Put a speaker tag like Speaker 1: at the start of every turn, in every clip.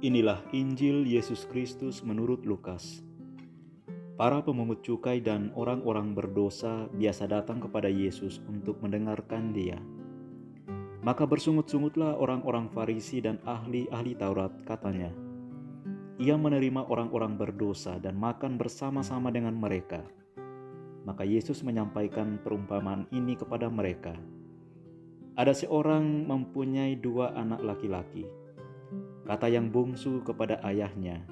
Speaker 1: Inilah Injil Yesus Kristus menurut Lukas. Para pemungut cukai dan orang-orang berdosa biasa datang kepada Yesus untuk mendengarkan Dia. Maka bersungut-sungutlah orang-orang Farisi dan ahli-ahli Taurat, katanya, Ia menerima orang-orang berdosa dan makan bersama-sama dengan mereka. Maka Yesus menyampaikan perumpamaan ini kepada mereka. Ada seorang mempunyai 2 anak laki-laki. Kata yang bungsu kepada ayahnya,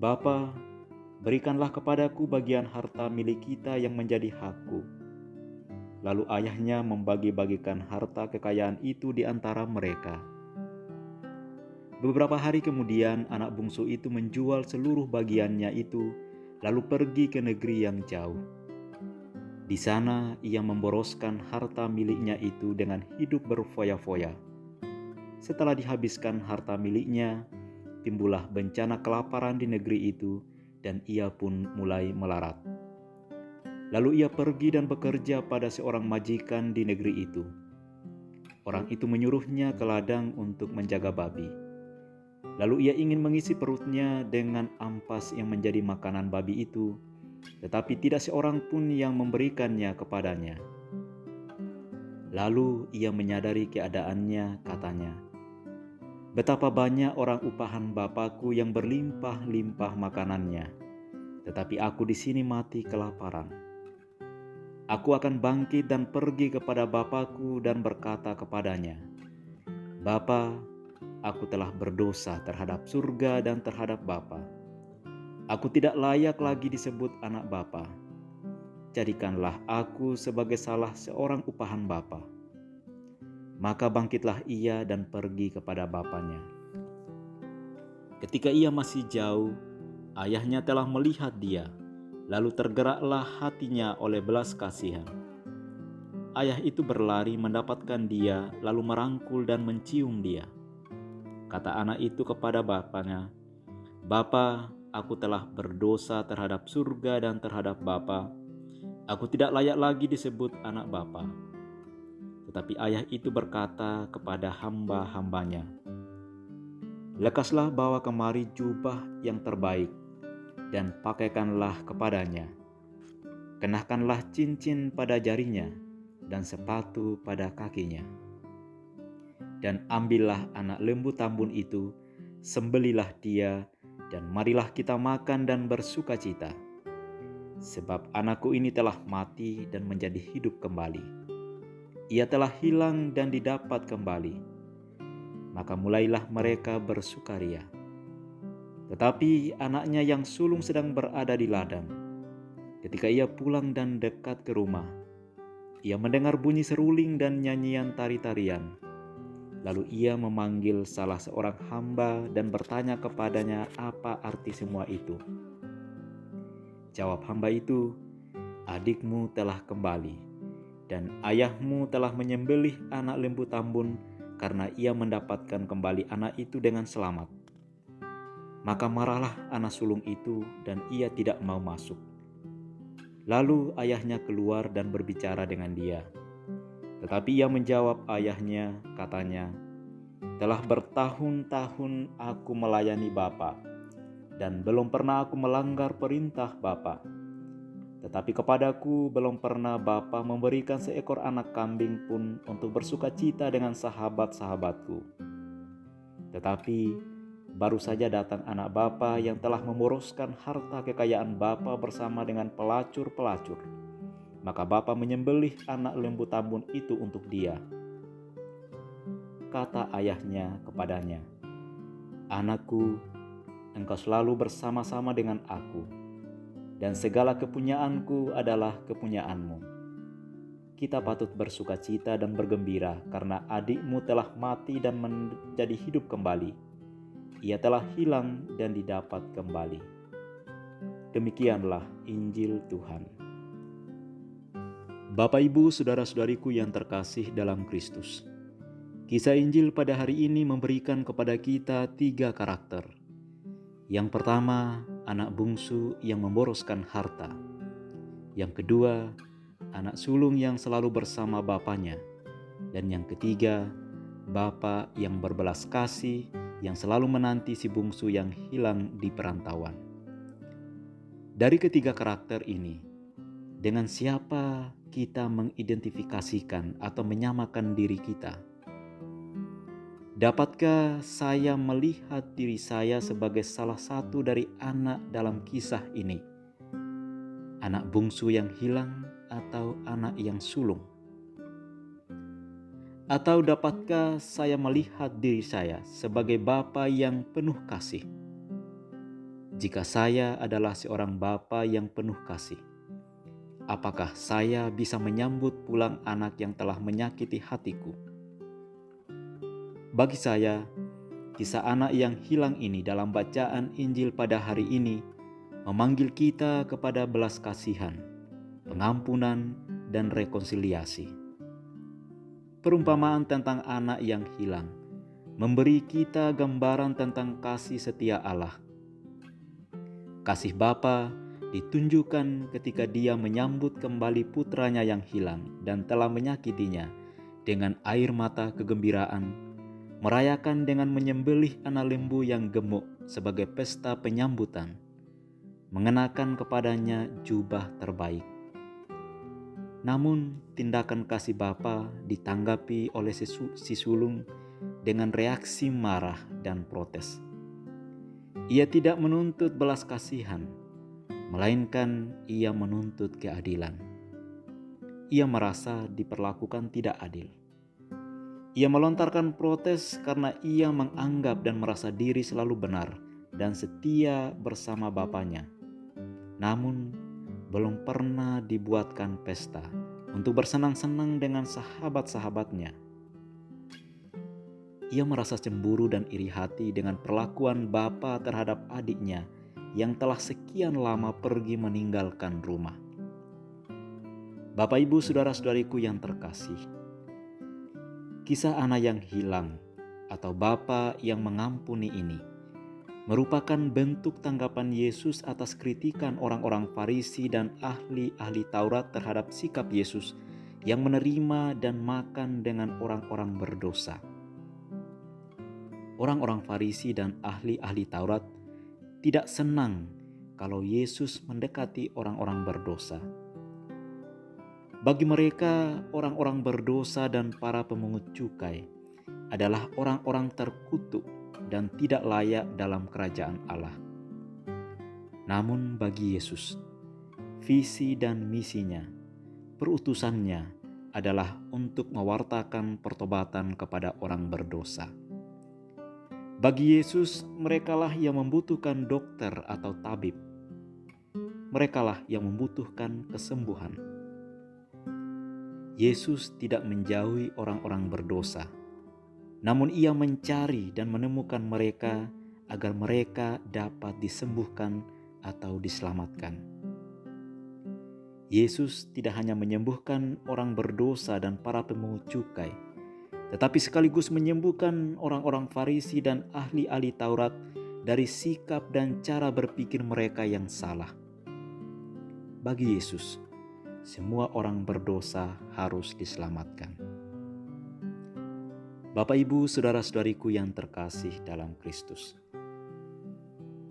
Speaker 1: "Bapa, berikanlah kepadaku bagian harta milik kita yang menjadi hakku." Lalu ayahnya membagi-bagikan harta kekayaan itu di antara mereka. Beberapa hari kemudian anak bungsu itu menjual seluruh bagiannya itu, lalu pergi ke negeri yang jauh. Di sana ia memboroskan harta miliknya itu dengan hidup berfoya-foya. Setelah dihabiskan harta miliknya, timbullah bencana kelaparan di negeri itu dan ia pun mulai melarat. Lalu ia pergi dan bekerja pada seorang majikan di negeri itu. Orang itu menyuruhnya ke ladang untuk menjaga babi. Lalu ia ingin mengisi perutnya dengan ampas yang menjadi makanan babi itu, tetapi tidak seorang pun yang memberikannya kepadanya. Lalu ia menyadari keadaannya, katanya, "Betapa banyak orang upahan Bapakku yang berlimpah-limpah makanannya, tetapi aku di sini mati kelaparan. Aku akan bangkit dan pergi kepada Bapakku dan berkata kepadanya, Bapa, aku telah berdosa terhadap surga dan terhadap Bapa. Aku tidak layak lagi disebut anak Bapa. Jadikanlah aku sebagai salah seorang upahan Bapa." Maka bangkitlah ia dan pergi kepada bapanya. Ketika ia masih jauh, ayahnya telah melihat dia, lalu tergeraklah hatinya oleh belas kasihan. Ayah itu berlari mendapatkan dia, lalu merangkul dan mencium dia. Kata anak itu kepada bapanya, "Bapa, aku telah berdosa terhadap surga dan terhadap Bapa. Aku tidak layak lagi disebut anak Bapa." Tetapi ayah itu berkata kepada hamba-hambanya, "Lekaslah bawa kemari jubah yang terbaik, dan pakaikanlah kepadanya. Kenakanlah cincin pada jarinya, dan sepatu pada kakinya. Dan ambillah anak lembu tambun itu, sembelilah dia, dan marilah kita makan dan bersukacita. Sebab anakku ini telah mati dan menjadi hidup kembali. Ia telah hilang dan didapat kembali." Maka mulailah mereka bersukaria. Tetapi anaknya yang sulung sedang berada di ladang. Ketika ia pulang dan dekat ke rumah, ia mendengar bunyi seruling dan nyanyian tari-tarian. Lalu ia memanggil salah seorang hamba dan bertanya kepadanya apa arti semua itu. Jawab hamba itu, "Adikmu telah kembali, dan ayahmu telah menyembelih anak lembu tambun karena ia mendapatkan kembali anak itu dengan selamat." Maka marahlah anak sulung itu dan ia tidak mau masuk. Lalu ayahnya keluar dan berbicara dengan dia. Tetapi ia menjawab ayahnya, katanya, "Telah bertahun-tahun aku melayani Bapa, dan belum pernah aku melanggar perintah Bapa. Tetapi kepadaku belum pernah Bapa memberikan seekor anak kambing pun untuk bersukacita dengan sahabat-sahabatku. Tetapi baru saja datang anak Bapa yang telah memboroskan harta kekayaan Bapa bersama dengan pelacur-pelacur. Maka Bapa menyembelih anak lembu tambun itu untuk dia." Kata ayahnya kepadanya, "Anakku, engkau selalu bersama-sama dengan aku, dan segala kepunyaanku adalah kepunyaanmu. Kita patut bersukacita dan bergembira karena adikmu telah mati dan menjadi hidup kembali. Ia telah hilang dan didapat kembali." Demikianlah Injil Tuhan. Bapak, Ibu, saudara-saudariku yang terkasih dalam Kristus. Kisah Injil pada hari ini memberikan kepada kita 3 karakter. Yang pertama, anak bungsu yang memboroskan harta. Yang kedua, anak sulung yang selalu bersama bapaknya. Dan yang ketiga, Bapa yang berbelas kasih yang selalu menanti si bungsu yang hilang di perantauan. Dari ketiga karakter ini, dengan siapa kita mengidentifikasikan atau menyamakan diri kita? Dapatkah saya melihat diri saya sebagai salah satu dari anak dalam kisah ini? Anak bungsu yang hilang atau anak yang sulung? Atau dapatkah saya melihat diri saya sebagai bapa yang penuh kasih? Jika saya adalah seorang bapa yang penuh kasih, apakah saya bisa menyambut pulang anak yang telah menyakiti hatiku? Bagi saya, kisah anak yang hilang ini dalam bacaan Injil pada hari ini memanggil kita kepada belas kasihan, pengampunan, dan rekonsiliasi. Perumpamaan tentang anak yang hilang memberi kita gambaran tentang kasih setia Allah. Kasih Bapa ditunjukkan ketika Dia menyambut kembali putranya yang hilang dan telah menyakitinya dengan air mata kegembiraan, merayakan dengan menyembelih anak lembu yang gemuk sebagai pesta penyambutan, mengenakan kepadanya jubah terbaik. Namun tindakan kasih Bapa ditanggapi oleh si sulung dengan reaksi marah dan protes. Ia tidak menuntut belas kasihan, melainkan ia menuntut keadilan. Ia merasa diperlakukan tidak adil. Ia melontarkan protes karena ia menganggap dan merasa diri selalu benar dan setia bersama bapaknya. Namun, belum pernah dibuatkan pesta untuk bersenang-senang dengan sahabat-sahabatnya. Ia merasa cemburu dan iri hati dengan perlakuan bapa terhadap adiknya yang telah sekian lama pergi meninggalkan rumah. Bapak, Ibu, saudara-saudariku yang terkasih, kisah anak yang hilang atau Bapa yang mengampuni ini merupakan bentuk tanggapan Yesus atas kritikan orang-orang Farisi dan ahli-ahli Taurat terhadap sikap Yesus yang menerima dan makan dengan orang-orang berdosa. Orang-orang Farisi dan ahli-ahli Taurat tidak senang kalau Yesus mendekati orang-orang berdosa. Bagi mereka, orang-orang berdosa dan para pemungut cukai adalah orang-orang terkutuk dan tidak layak dalam kerajaan Allah. Namun bagi Yesus, visi dan misinya, perutusannya adalah untuk mewartakan pertobatan kepada orang berdosa. Bagi Yesus, merekalah yang membutuhkan dokter atau tabib. Merekalah yang membutuhkan kesembuhan. Yesus tidak menjauhi orang-orang berdosa, namun Ia mencari dan menemukan mereka agar mereka dapat disembuhkan atau diselamatkan. Yesus tidak hanya menyembuhkan orang berdosa dan para pemungut cukai, tetapi sekaligus menyembuhkan orang-orang Farisi dan ahli-ahli Taurat dari sikap dan cara berpikir mereka yang salah. Bagi Yesus, semua orang berdosa harus diselamatkan. Bapak, Ibu, saudara-saudariku yang terkasih dalam Kristus,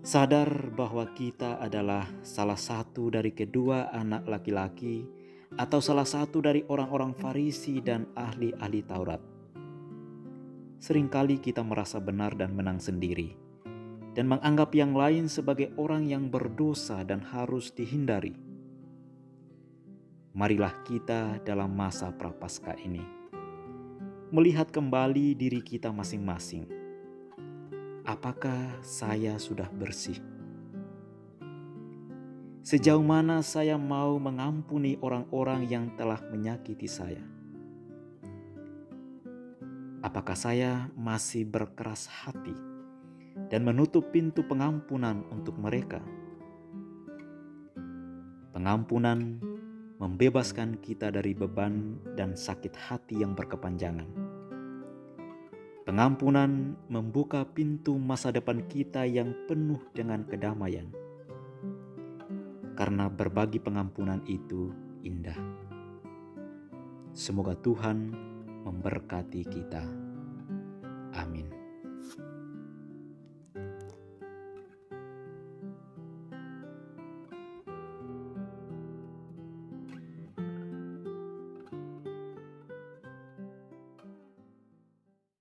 Speaker 1: sadar bahwa kita adalah salah satu dari kedua anak laki-laki atau salah satu dari orang-orang Farisi dan ahli-ahli Taurat. Seringkali kita merasa benar dan menang sendiri dan menganggap yang lain sebagai orang yang berdosa dan harus dihindari. Marilah kita dalam masa Prapaskah ini melihat kembali diri kita masing-masing. Apakah saya sudah bersih? Sejauh mana saya mau mengampuni orang-orang yang telah menyakiti saya? Apakah saya masih berkeras hati dan menutup pintu pengampunan untuk mereka? Pengampunan membebaskan kita dari beban dan sakit hati yang berkepanjangan. Pengampunan membuka pintu masa depan kita yang penuh dengan kedamaian. Karena berbagi pengampunan itu indah. Semoga Tuhan memberkati kita. Amin.